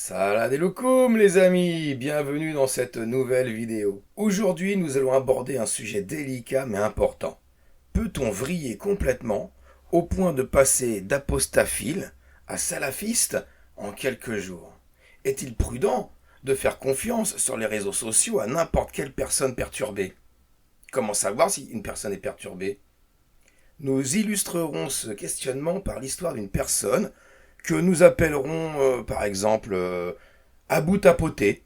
Salam les amis, bienvenue dans cette nouvelle vidéo. Aujourd'hui nous allons aborder un sujet délicat mais important. Peut-on vriller complètement au point de passer d'apostaphile à salafiste en quelques jours? Est-il prudent de faire confiance sur les réseaux sociaux à n'importe quelle personne perturbée? Comment savoir si une personne est perturbée? Nous illustrerons ce questionnement par l'histoire d'une personne que nous appellerons par exemple Abou Tapoté,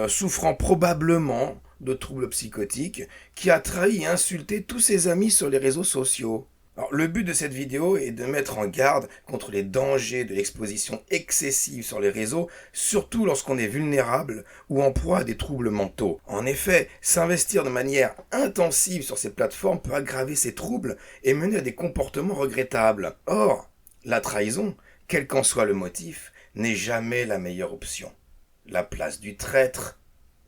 souffrant probablement de troubles psychotiques, qui a trahi et insulté tous ses amis sur les réseaux sociaux. Alors, le but de cette vidéo est de mettre en garde contre les dangers de l'exposition excessive sur les réseaux, surtout lorsqu'on est vulnérable ou en proie à des troubles mentaux. En effet, s'investir de manière intensive sur ces plateformes peut aggraver ces troubles et mener à des comportements regrettables. Or, la trahison, quel qu'en soit le motif, n'est jamais la meilleure option. La place du traître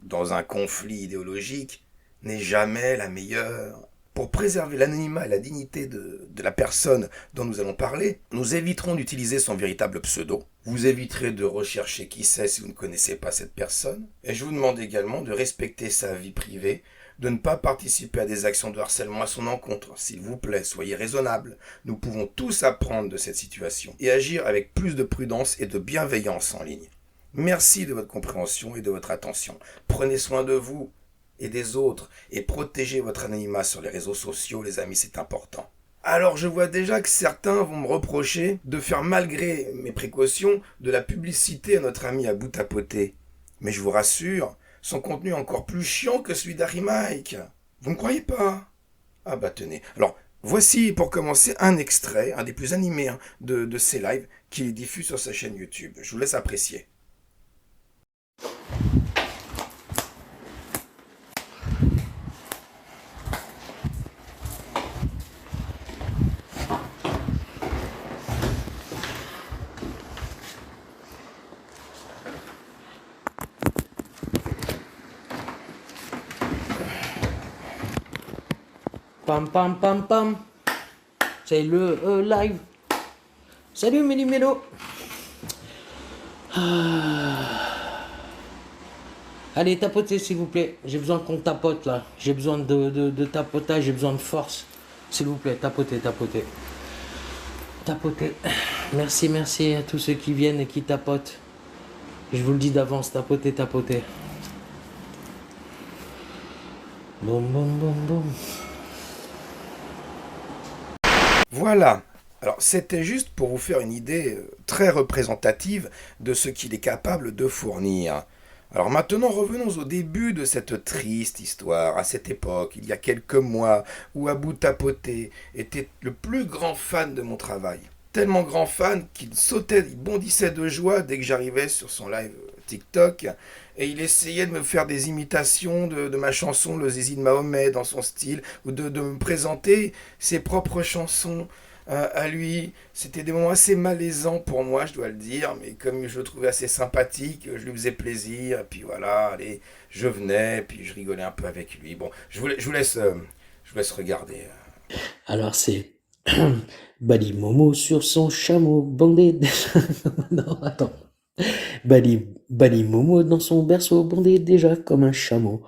dans un conflit idéologique n'est jamais la meilleure. Pour préserver l'anonymat et la dignité de la personne dont nous allons parler, nous éviterons d'utiliser son véritable pseudo. Vous éviterez de rechercher qui c'est si vous ne connaissez pas cette personne. Et je vous demande également de respecter sa vie privée, de ne pas participer à des actions de harcèlement à son encontre. S'il vous plaît, soyez raisonnable. Nous pouvons tous apprendre de cette situation et agir avec plus de prudence et de bienveillance en ligne. Merci de votre compréhension et de votre attention. Prenez soin de vous et des autres et protégez votre anonymat sur les réseaux sociaux, les amis, c'est important. Alors je vois déjà que certains vont me reprocher de faire malgré mes précautions de la publicité à notre ami Abou Tapoté. Mais je vous rassure, son contenu est encore plus chiant que celui d'Harry Mike. Vous ne croyez pas? Ah bah tenez. Alors voici pour commencer un extrait, un des plus animés de ses lives qu'il diffuse sur sa chaîne YouTube. Je vous laisse apprécier. Pam pam pam pam. C'est le live. Salut Méli Mélo. Allez, tapotez s'il vous plaît. J'ai besoin qu'on tapote là. J'ai besoin de tapotage, j'ai besoin de force. S'il vous plaît, tapotez, tapotez. Tapotez. Merci, merci à tous ceux qui viennent et qui tapotent. Je vous le dis d'avance, tapotez, tapotez. Boum boum boum boum. Voilà. Alors c'était juste pour vous faire une idée très représentative de ce qu'il est capable de fournir. Alors maintenant revenons au début de cette triste histoire, à cette époque, il y a quelques mois, où Abou Tapoté était le plus grand fan de mon travail. Tellement grand fan qu'il sautait, il bondissait de joie dès que j'arrivais sur son live TikTok, et il essayait de me faire des imitations de ma chanson Le Zizi de Mahomet dans son style, ou de me présenter ses propres chansons à lui. C'était des moments assez malaisants pour moi, je dois le dire, mais comme je le trouvais assez sympathique, je lui faisais plaisir, et puis voilà, allez, je venais, puis je rigolais un peu avec lui. Bon, je vous laisse regarder. Alors c'est Bali Momo sur son chameau bandé. Non, attends. Bali Momo dans son berceau bandé déjà comme un chameau.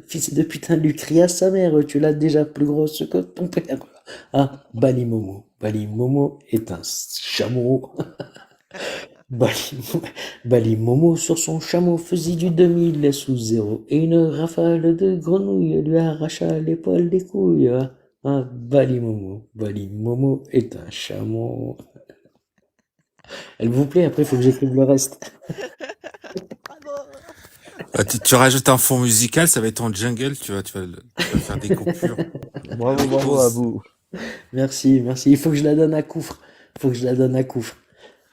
Fils de putain, lui crie à sa mère, tu l'as déjà plus grosse que ton père. Ah, Bali Momo est un chameau. Bali, Bali Momo sur son chameau faisait du 2000 sous zéro et une rafale de grenouilles lui arracha les poils des couilles. Ah, Bali Momo est un chameau. Elle vous plaît, après il faut que j'écrive le reste. Tu rajoutes un fond musical, ça va être en jungle, tu vas faire des coupures. Bravo, Avec bravo à pause. vous. Merci, merci. Il faut que je la donne à Koufre. Il faut que je la donne à Koufre.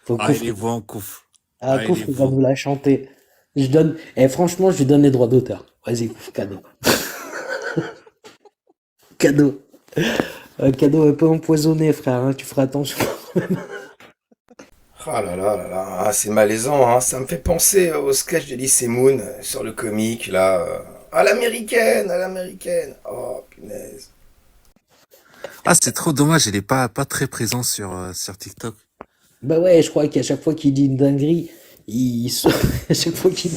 Faut Ah, il Koufre. est beau en couf. Ah, Ah, il est Koufre, il va beau. nous la chanter. Je donne. Eh, franchement, je lui donne les droits d'auteur. Vas-y, Koufre, cadeau. Cadeau. Cadeau un peu empoisonné, frère, hein. Tu feras attention. Ah là là là là, ah, c'est malaisant, hein. Ça me fait penser au sketch d'Elysée Moon sur le comique, là. À l'américaine, à l'américaine. Oh, punaise. Ah, c'est trop dommage, il est pas très présent sur TikTok. Bah ouais, je crois qu'à chaque fois qu'il dit une dinguerie, Ils sont, à chaque fois qu'ils,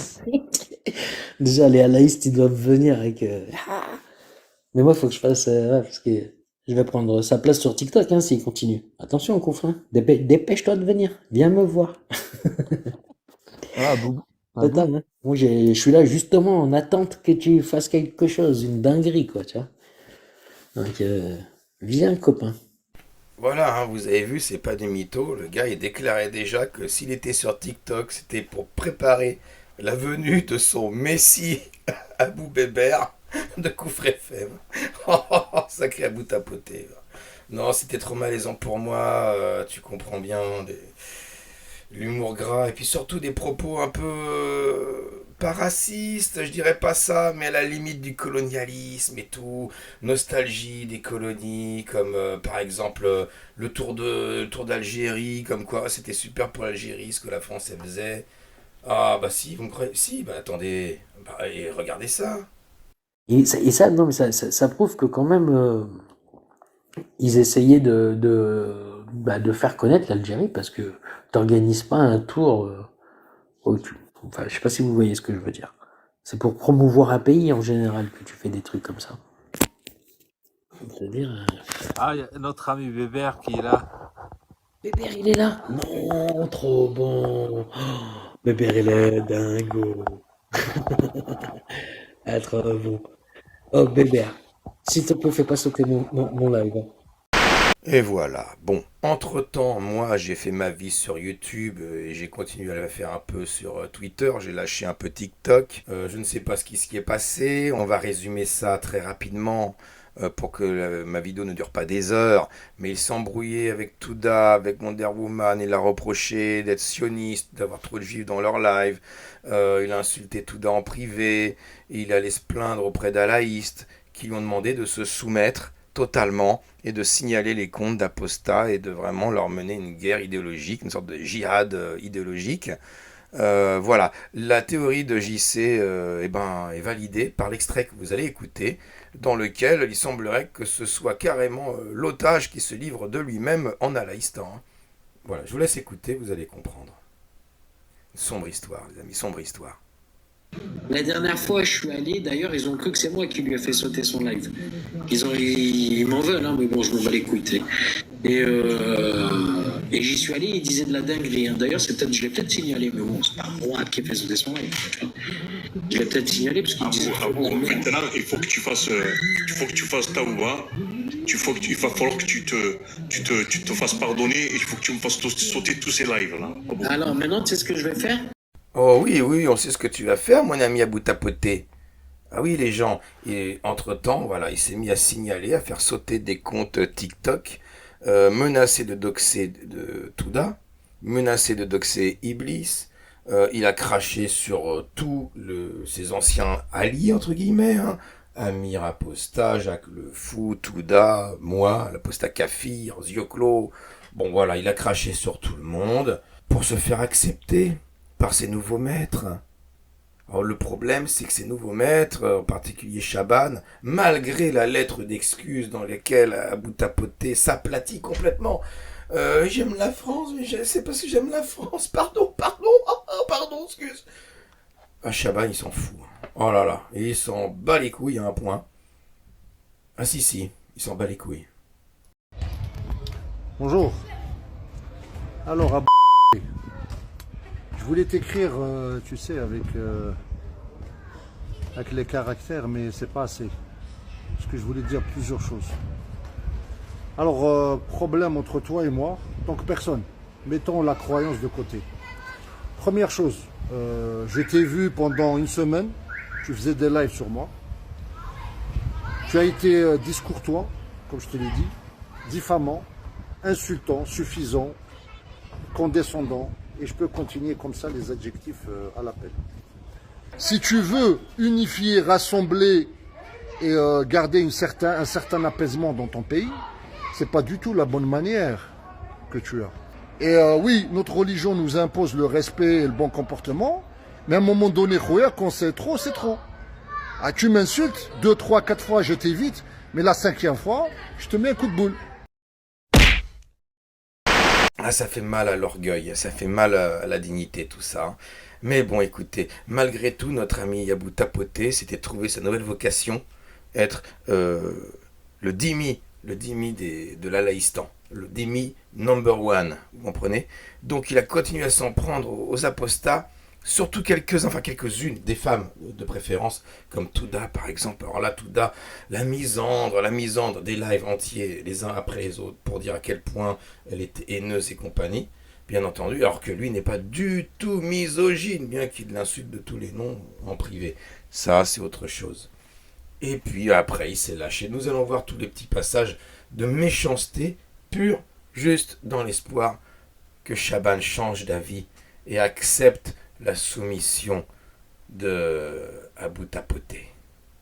déjà, les Alaïstes, ils doivent venir avec, mais moi, il faut que je fasse, ouais, parce que je vais prendre sa place sur TikTok, hein, s'il continue. Attention, confrère, dépêche-toi de venir, viens me voir. Ah bon? Ah bon? Total, hein. Moi, je suis là justement en attente que tu fasses quelque chose, une dinguerie, quoi, tu vois. Donc, viens, copain. Voilà, hein, vous avez vu, c'est pas du mytho. Le gars, il déclarait déjà que s'il était sur TikTok, c'était pour préparer la venue de son Messie Abou Béber de Koufre FM. Oh, sacré Abou tapoté. Non, c'était trop malaisant pour moi. Tu comprends bien. L'humour gras et puis surtout des propos un peu pas racistes, je dirais pas ça, mais à la limite du colonialisme et tout, nostalgie des colonies, comme par exemple le tour d'Algérie, comme quoi c'était super pour l'Algérie ce que la France elle faisait. Ah bah si, vous me croyez? Si, bah attendez, bah, et regardez ça. Et ça, non, mais ça prouve que quand même, ils essayaient de faire connaître l'Algérie parce que t'organises pas un tour, enfin, je sais pas si vous voyez ce que je veux dire. C'est pour promouvoir un pays en général que tu fais des trucs comme ça. C'est-à-dire, Ah, il y a notre ami Weber qui est là. Bébert, il est là? Non, trop bon. Oh, Bébert, il est dingo. Ah, trop bon. Oh, Bébert, s'il te plaît, fais pas sauter mon live, hein. Et voilà. Bon, entre-temps, moi, j'ai fait ma vie sur YouTube et j'ai continué à la faire un peu sur Twitter. J'ai lâché un peu TikTok. Je ne sais pas ce qui s'y est passé. On va résumer ça très rapidement pour que ma vidéo ne dure pas des heures. Mais il s'embrouillait avec Touda, avec Wonder Woman. Il a reproché d'être sioniste, d'avoir trop de juifs dans leur live. Il a insulté Touda en privé. Et il allait se plaindre auprès d'Alaïstes qui lui ont demandé de se soumettre totalement et de signaler les comptes d'apostats et de vraiment leur mener une guerre idéologique, une sorte de djihad idéologique. Voilà, la théorie de JC eh ben, est validée par l'extrait que vous allez écouter, dans lequel il semblerait que ce soit carrément l'otage qui se livre de lui-même en Alaïstan. Hein. Voilà, je vous laisse écouter, vous allez comprendre. Sombre histoire, les amis, sombre histoire. La dernière fois, je suis allé, d'ailleurs, ils ont cru que c'est moi qui lui ai fait sauter son live. Ils m'en veulent, hein, mais bon, je m'en bats les couilles, tu sais. Et j'y suis allé, il disait de la dinguerie. Hein. D'ailleurs, je l'ai peut-être signalé, mais bon, c'est pas moi qui ai fait sauter son live. Tu vois. Je l'ai peut-être signalé parce qu'il disait. Maintenant, il faut que tu fasses taouba. Il va falloir que tu te fasses pardonner et il faut que tu me fasses sauter tous ces lives là. Ah bon. Alors maintenant, tu sais ce que je vais faire? Oh oui, oui, on sait ce que tu vas faire, mon ami Abou Tapoté. Ah oui, les gens. Et entre-temps, voilà, il s'est mis à signaler, à faire sauter des comptes TikTok, menacé de doxer de Touda, menacé de doxer Iblis. Il a craché sur ses anciens alliés, entre guillemets, hein. Amir Aposta, Jacques Le Fou, Touda, moi, l'Aposta Kafir, Zioclo. Bon voilà, il a craché sur tout le monde pour se faire accepter par ses nouveaux maîtres. Alors le problème, c'est que ces nouveaux maîtres, en particulier Chaban, malgré la lettre d'excuse dans laquelle Abou Tapoté s'aplatit complètement, j'aime la France, mais c'est parce que j'aime la France, pardon, pardon, excuse. Ah, Chaban, il s'en fout. Oh là là, il s'en bat les couilles à un point. Ah si, il s'en bat les couilles. Bonjour. Alors, je voulais t'écrire, tu sais, avec les caractères, mais c'est pas assez. Parce que je voulais dire plusieurs choses. Alors, problème entre toi et moi, tant que personne. Mettons la croyance de côté. Première chose, je t'ai vu pendant une semaine, tu faisais des lives sur moi. Tu as été discourtois, comme je te l'ai dit, diffamant, insultant, suffisant, condescendant, et je peux continuer comme ça les adjectifs à l'appel. Si tu veux unifier, rassembler et garder un certain apaisement dans ton pays, c'est pas du tout la bonne manière que tu as. Et oui, notre religion nous impose le respect et le bon comportement, mais à un moment donné, quand c'est trop, c'est trop. Ah, tu m'insultes 2, 3, 4 fois, je t'évite, mais la 5e fois, je te mets un coup de boule. Ah, ça fait mal à l'orgueil, ça fait mal à la dignité, tout ça, hein. Mais bon, écoutez, malgré tout, notre ami Abou Tapoté s'était trouvé sa nouvelle vocation, être le dhimmi de l'Alaïstan, le dhimmi number one, vous comprenez? Donc il a continué à s'en prendre aux apostats, surtout quelques-unes, des femmes de préférence, comme Touda par exemple. Alors là, Touda, la misandre des lives entiers, les uns après les autres, pour dire à quel point elle était haineuse et compagnie, bien entendu, alors que lui n'est pas du tout misogyne, bien qu'il l'insulte de tous les noms en privé. Ça, c'est autre chose. Et puis après, il s'est lâché. Nous allons voir tous les petits passages de méchanceté pure, juste dans l'espoir que Chaban change d'avis et accepte la soumission de Abou Tapoté.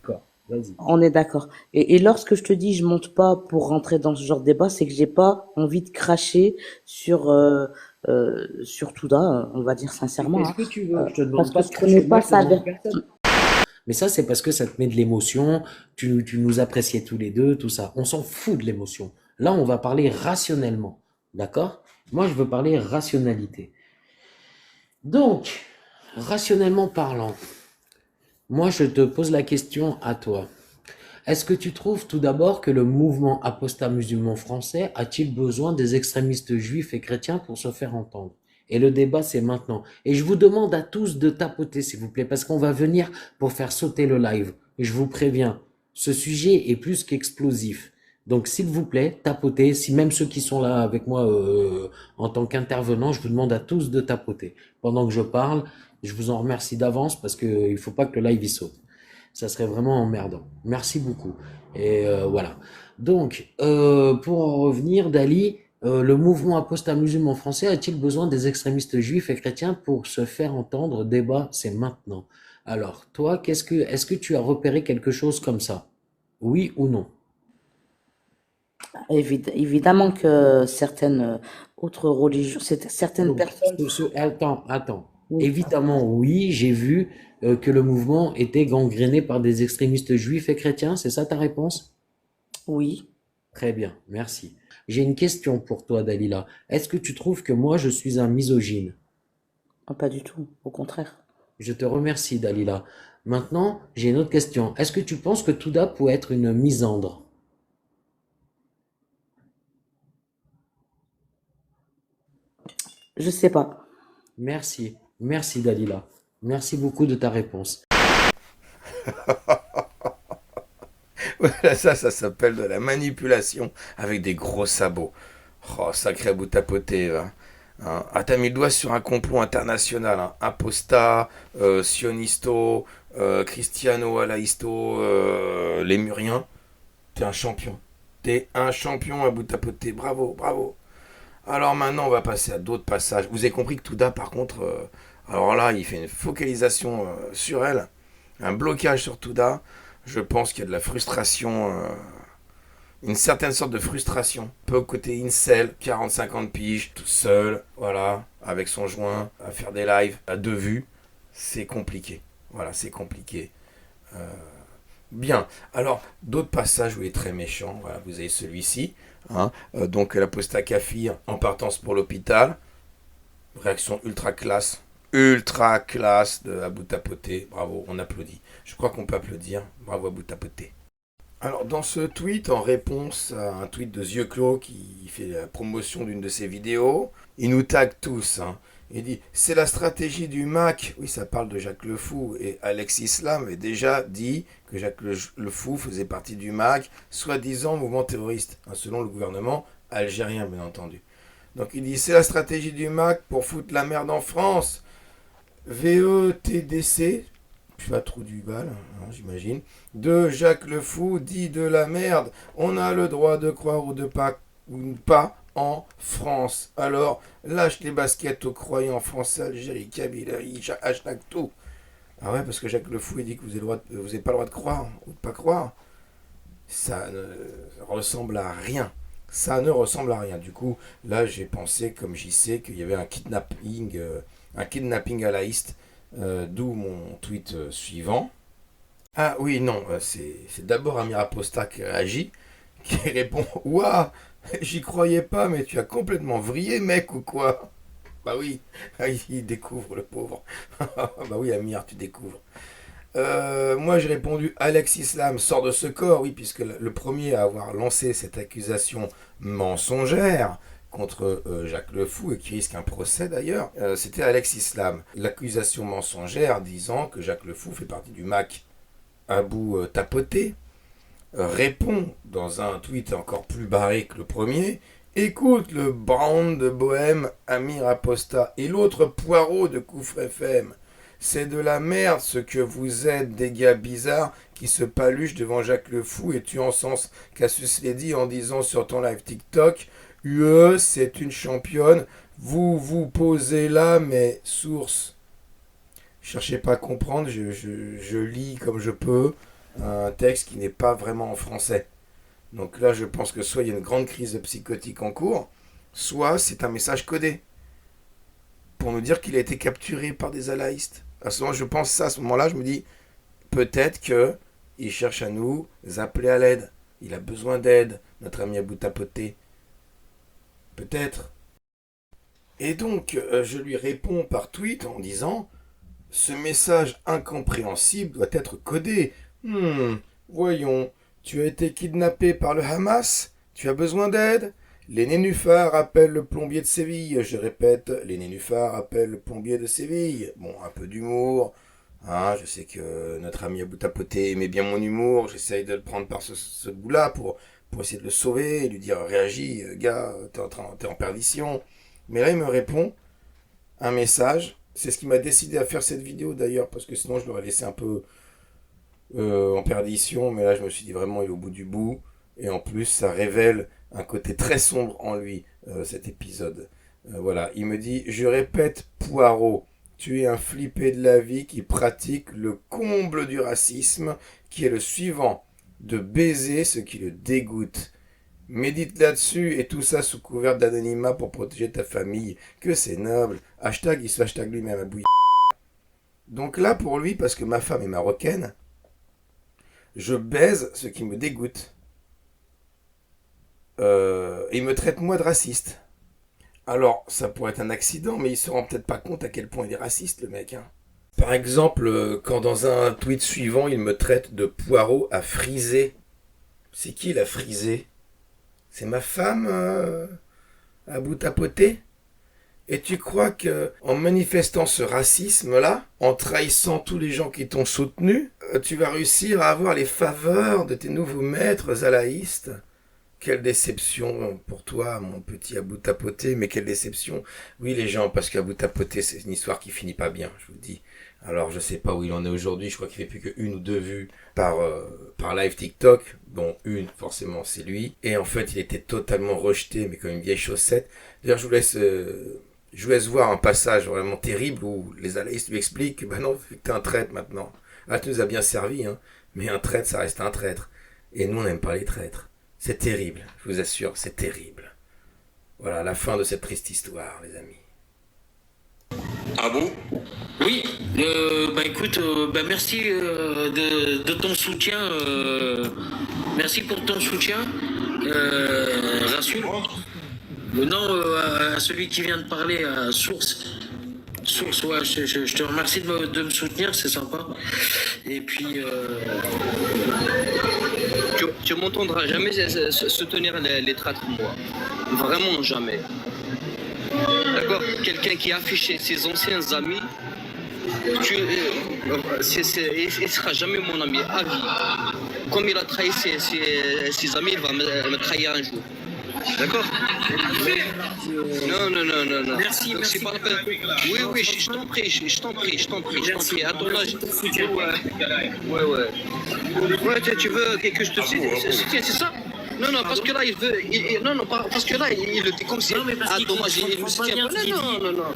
D'accord, vas-y. On est d'accord. Et lorsque je te dis je monte pas pour rentrer dans ce genre de débat, c'est que j'ai pas envie de cracher sur Touda, on va dire sincèrement, Est-ce hein. que tu veux? Je te demande Parce que pas je de connais cracher, pas moi je te sa demande personne. Mais ça, c'est parce que ça te met de l'émotion, tu nous appréciais tous les deux, tout ça. On s'en fout de l'émotion. Là, on va parler rationnellement. D'accord? Moi, je veux parler rationalité. Donc, rationnellement parlant, moi, je te pose la question à toi. Est-ce que tu trouves tout d'abord que le mouvement apostat musulman français a-t-il besoin des extrémistes juifs et chrétiens pour se faire entendre? Et le débat, c'est maintenant. Et je vous demande à tous de tapoter, s'il vous plaît, parce qu'on va venir pour faire sauter le live. Et je vous préviens, ce sujet est plus qu'explosif. Donc, s'il vous plaît, tapotez. Si même ceux qui sont là avec moi en tant qu'intervenants, je vous demande à tous de tapoter. Pendant que je parle, je vous en remercie d'avance parce que il faut pas que le live y saute. Ça serait vraiment emmerdant. Merci beaucoup. Et voilà. Donc, pour en revenir, Dali, le mouvement apostat musulman français a-t-il besoin des extrémistes juifs et chrétiens pour se faire entendre? Débat, c'est maintenant. Alors, toi, est-ce que tu as repéré quelque chose comme ça? Oui ou non? Évidemment que certaines autres religions, certaines Donc, personnes, attends. oui, Évidemment, oui, j'ai vu que le mouvement était gangréné par des extrémistes juifs et chrétiens. C'est ça ta réponse? oui, Très bien, merci. J'ai une question pour toi, Dalila. Est-ce que tu trouves que moi, je suis un misogyne? pas du tout, au contraire. Je te remercie, Dalila. Maintenant, j'ai une autre question. Est-ce que tu penses que Touda peut être une misandre? Je sais pas. Merci. Merci, Dalila. Merci beaucoup de ta réponse. Voilà, ça s'appelle de la manipulation avec des gros sabots. Oh, sacré Abou Tapoté, hein. Hein. Ah, t'as mis le doigt sur un complot international, hein. Apostat, sionisto, cristiano alaïsto, lémurien. T'es un champion. T'es un champion, Abou Tapoté. Bravo, bravo. Alors maintenant, on va passer à d'autres passages. Vous avez compris que Touda, par contre, alors là, il fait une focalisation sur elle, un blocage sur Touda. Je pense qu'il y a de la frustration, une certaine sorte de frustration. Peu côté incel, 40-50 piges, tout seul, voilà, avec son joint, à faire des lives à deux vues. C'est compliqué. Voilà, c'est compliqué. Euh, Bien. Alors, d'autres passages où il est très méchant. Voilà, vous avez celui-ci. Hein. Donc, l'apostat Kafir en partance pour l'hôpital. Réaction ultra classe de Abou Tapoté. Bravo, on applaudit. Je crois qu'on peut applaudir. Bravo Abou Tapoté. Alors, dans ce tweet, en réponse à un tweet de Zieux Clos qui fait la promotion d'une de ses vidéos, il nous tag tous. Hein. Il dit c'est la stratégie du MAC. Oui, ça parle de Jacques Le Fou. Et Alex Islam avait déjà dit que Jacques Le Fou faisait partie du MAC, soi-disant mouvement terroriste, hein, selon le gouvernement algérien, bien entendu. Donc il dit c'est la stratégie du MAC pour foutre la merde en France. VETDC, tu vas trou du bal, hein, j'imagine. De Jacques Le Fou dit de la merde. On a le droit de croire ou de pas en France. Alors, lâche les baskets aux croyants français, Algérie, Kabylie, hashtag tout. Ah ouais, parce que Jacques Le Fou, il dit que vous n'avez pas le droit de croire ou de pas croire. Ça ne ressemble à rien. Ça ne ressemble à rien. Du coup, là, j'ai pensé, comme j'y sais, qu'il y avait un kidnapping à laïste, d'où mon tweet suivant. Ah oui, non, c'est d'abord Amir Apostat qui réagit, qui répond: Ouah, j'y croyais pas, mais tu as complètement vrillé, mec, ou quoi? Bah oui, il découvre le pauvre. Bah oui, Amir, tu découvres. Moi j'ai répondu: Alex Islam sort de ce corps, oui, puisque le premier à avoir lancé cette accusation mensongère contre Jacques Le Fou et qui risque un procès d'ailleurs, c'était Alex Islam. L'accusation mensongère disant que Jacques Le Fou fait partie du MAC Abou Tapoté répond dans un tweet encore plus barré que le premier: écoute le brand de Bohème, Amir Aposta et l'autre Poirot de Koufre FM. C'est de la merde ce que vous êtes, des gars bizarres qui se paluchent devant Jacques Le Fou et tu encenses Cassius Lady en disant sur ton live TikTok: UE, c'est une championne, vous vous posez là, mais source. Cherchez pas à comprendre, je lis comme je peux un texte qui n'est pas vraiment en français. Donc là, je pense que soit il y a une grande crise psychotique en cours, soit c'est un message codé pour nous dire qu'il a été capturé par des alaïstes. À ce moment, je pense ça, à ce moment-là, je me dis peut-être que il cherche à nous appeler à l'aide. Il a besoin d'aide, notre ami Abou Tapoté. Peut-être. Et donc, je lui réponds par tweet en disant: ce message incompréhensible doit être codé. Voyons, tu as été kidnappé par le Hamas? Tu as besoin d'aide? Les nénuphars appellent le plombier de Séville. Je répète, les nénuphars appellent le plombier de Séville. Bon, un peu d'humour. Hein, je sais que notre ami Abou Tapoté aimait bien mon humour. J'essaye de le prendre par ce bout-là pour essayer de le sauver et lui dire: réagis, gars, t'es en perdition. Mais là, il me répond un message. C'est ce qui m'a décidé à faire cette vidéo d'ailleurs, parce que sinon je l'aurais laissé un peu en perdition. Mais là, je me suis dit vraiment, il est au bout du bout. Et en plus, ça révèle un côté très sombre en lui, cet épisode. Voilà, il me dit: je répète, Poirot, tu es un flippé de la vie qui pratique le comble du racisme, qui est le suivant: de baiser ce qui le dégoûte. Médite là-dessus, et tout ça sous couvert d'anonymat pour protéger ta famille. Que c'est noble. Hashtag, il se hashtag lui-même à bouillir. Donc là, pour lui, parce que ma femme est marocaine, je baise ce qui me dégoûte. Il me traite moi de raciste. Alors, ça pourrait être un accident, mais il se rend peut-être pas compte à quel point il est raciste, le mec. Hein. Par exemple, quand dans un tweet suivant, il me traite de Poirot à friser. C'est qui la frisée? C'est ma femme, à bout tapoté? Et tu crois que en manifestant ce racisme-là, en trahissant tous les gens qui t'ont soutenu, tu vas réussir à avoir les faveurs de tes nouveaux maîtres alaïstes? Quelle déception pour toi, mon petit Abou Tapoté, mais quelle déception. Oui, les gens, parce qu'Abou Tapoté, c'est une histoire qui finit pas bien, je vous le dis. Alors, je sais pas où il en est aujourd'hui, je crois qu'il fait plus qu'une ou deux vues par live TikTok, dont une, forcément, c'est lui. Et en fait, il était totalement rejeté, mais comme une vieille chaussette. D'ailleurs, je vous laisse voir un passage vraiment terrible où les alaïstes lui expliquent que, bah non, t'es un traître maintenant. Ah, tu nous as bien servi, hein, mais un traître, ça reste un traître. Et nous, on n'aime pas les traîtres. C'est terrible, je vous assure, c'est terrible. Voilà, la fin de cette triste histoire, les amis. Ah bon? Oui, bah écoute, bah merci de ton soutien. Merci pour ton soutien, Rassul. Non, à celui qui vient de parler, à Source. Source, ouais, je te remercie de me soutenir, c'est sympa. Et puis... Tu m'entendras jamais soutenir les traîtres, moi. Vraiment jamais. D'accord? Quelqu'un qui a affiché ses anciens amis, il sera jamais mon ami à vie. Comme il a trahi ses amis, il va me trahir un jour. D'accord? Non. Merci. Pas la peine. Oui, je t'en prie. À ton âge. Ouais, tu veux que je te cite? C'est ça? Non, parce que là, il veut. Parce que là, il le dit comme si. Ah, dommage, il me soutient pas. Non.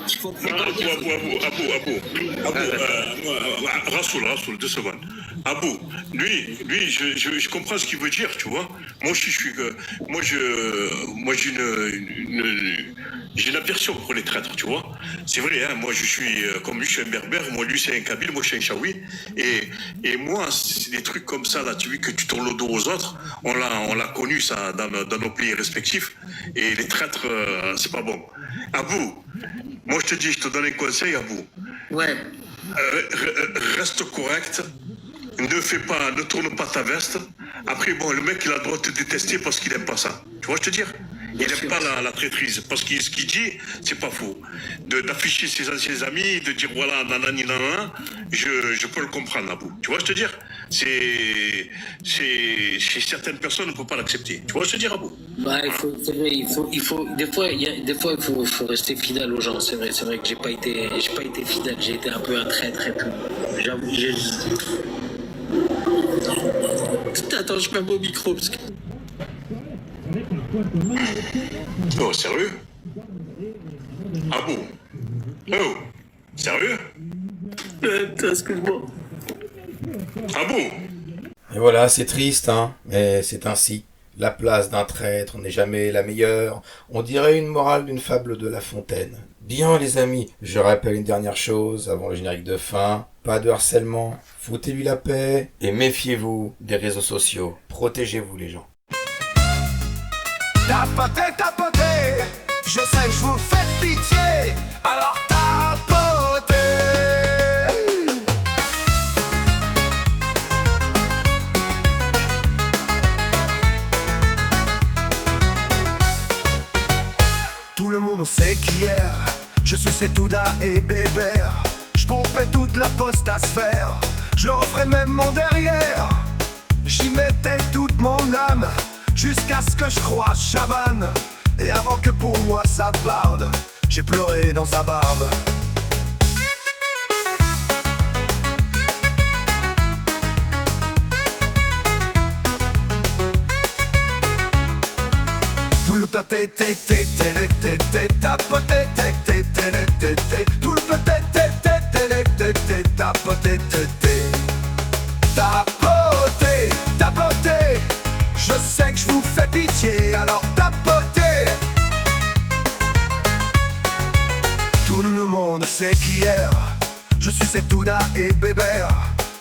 Abou, Rassoul, 2 secondes. Abou, lui, je comprends ce qu'il veut dire, tu vois. Moi, j'ai une aversion pour les traîtres, tu vois. C'est vrai, hein, moi, comme lui, je suis un berbère, moi, lui, c'est un kabyle, moi, je suis un chaoui. Et moi, c'est des trucs comme ça, là, tu vois, que tu tournes le dos aux autres. on l'a connu ça dans nos pays respectifs. Et les traîtres, c'est pas bon. Abou, moi je te dis, je te donne un conseil, Abou. Ouais. Reste correct. Ne tourne pas ta veste. Après, bon, le mec, il a le droit de te détester parce qu'il n'aime pas ça. Tu vois, je te dire. Il n'aime pas la traîtrise. Parce que ce qu'il dit, c'est pas faux. D'afficher ses anciens amis, de dire voilà, nanani, nanana, je peux le comprendre, Abou. Tu vois, je te dire. Chez certaines personnes, on ne peut pas l'accepter. Tu vois, je te dire, Abou. Ouais, c'est vrai, des fois, il faut rester fidèle aux gens. C'est vrai que j'ai pas été fidèle. J'ai été un peu un traître et tout. J'avoue, Attends, je mets mon micro parce que... Oh, sérieux? Ah bon? Oh, sérieux? Excuse-moi. Ah bon? Et voilà, c'est triste, hein, mais c'est ainsi. La place d'un traître n'est jamais la meilleure. On dirait une morale d'une fable de La Fontaine. Bien les amis, je rappelle une dernière chose avant le générique de fin. Pas de harcèlement, foutez-lui la paix et méfiez-vous des réseaux sociaux. Protégez-vous les gens. Tapotez, je sais que je vous fais pitié, alors tapotez. Tout le monde sait qu'hier, je suçais Touda et Bébert. Je pompais toute la postasphère, je referais même mon derrière. J'y mettais toute mon âme, jusqu'à ce que je croise Chabannes. Et avant que pour moi ça barde, j'ai pleuré dans sa barbe. Tout le tapoté, tout le tapoté, tapoté. Je sais que je vous fais pitié, alors tapotez. Tout le monde sait qu'hier, je suçais Touda et Bébert.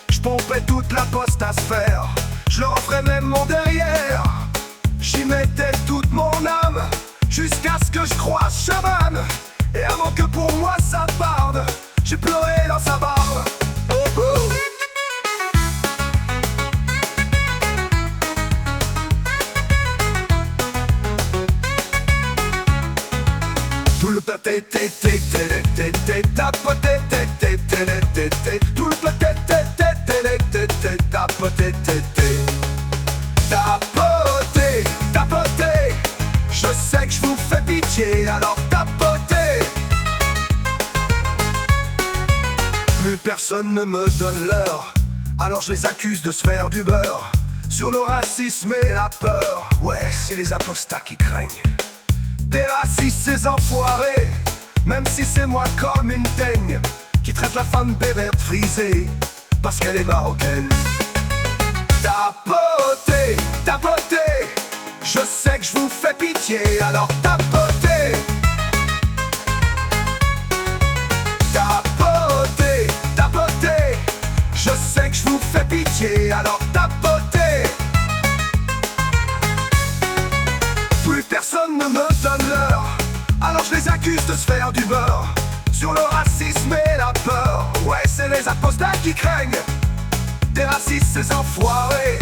Je pompais toute la postasphère, je leur offrais même mon derrière. J'y mettais toute mon âme, jusqu'à ce que je croise Chabannes. Et avant que pour moi ça barde, j'ai pleuré dans sa barbe. Tout le tapoté, tout le tapoté, tapoté. Je sais que je vous fais pitié, alors tapotez. Plus personne ne me donne l'heure, alors je les accuse de se faire du beurre. Sur le racisme et la peur, ouais, c'est les apostats qui craignent. Des racistes, ces enfoirés, même si c'est moi comme une teigne, qui traite la femme bébête frisée, parce qu'elle est marocaine. Tapotez, je sais que je vous fais pitié, alors tapotez. Tapotez, je sais que je vous fais pitié, alors tapotez. Plus personne ne me donne l'heure, alors je les accuse de se faire du beurre. Sur le racisme et la peur, ouais, c'est les apostats qui craignent. Des racistes, ces enfoirés,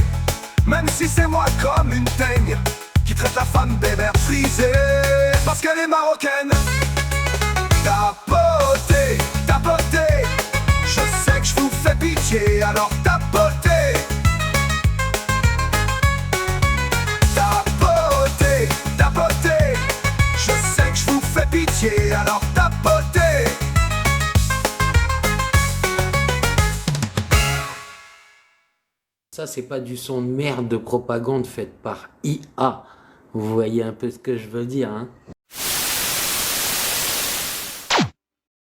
même si c'est moi comme une teigne, qui traite la femme bébert frisée, parce qu'elle est marocaine. Tapotez, je sais que je vous fais pitié, alors tapotez. Tapotez, je sais que je vous fais pitié, alors tapotez. Ça, c'est pas du son de merde de propagande faite par IA. Vous voyez un peu ce que je veux dire, hein?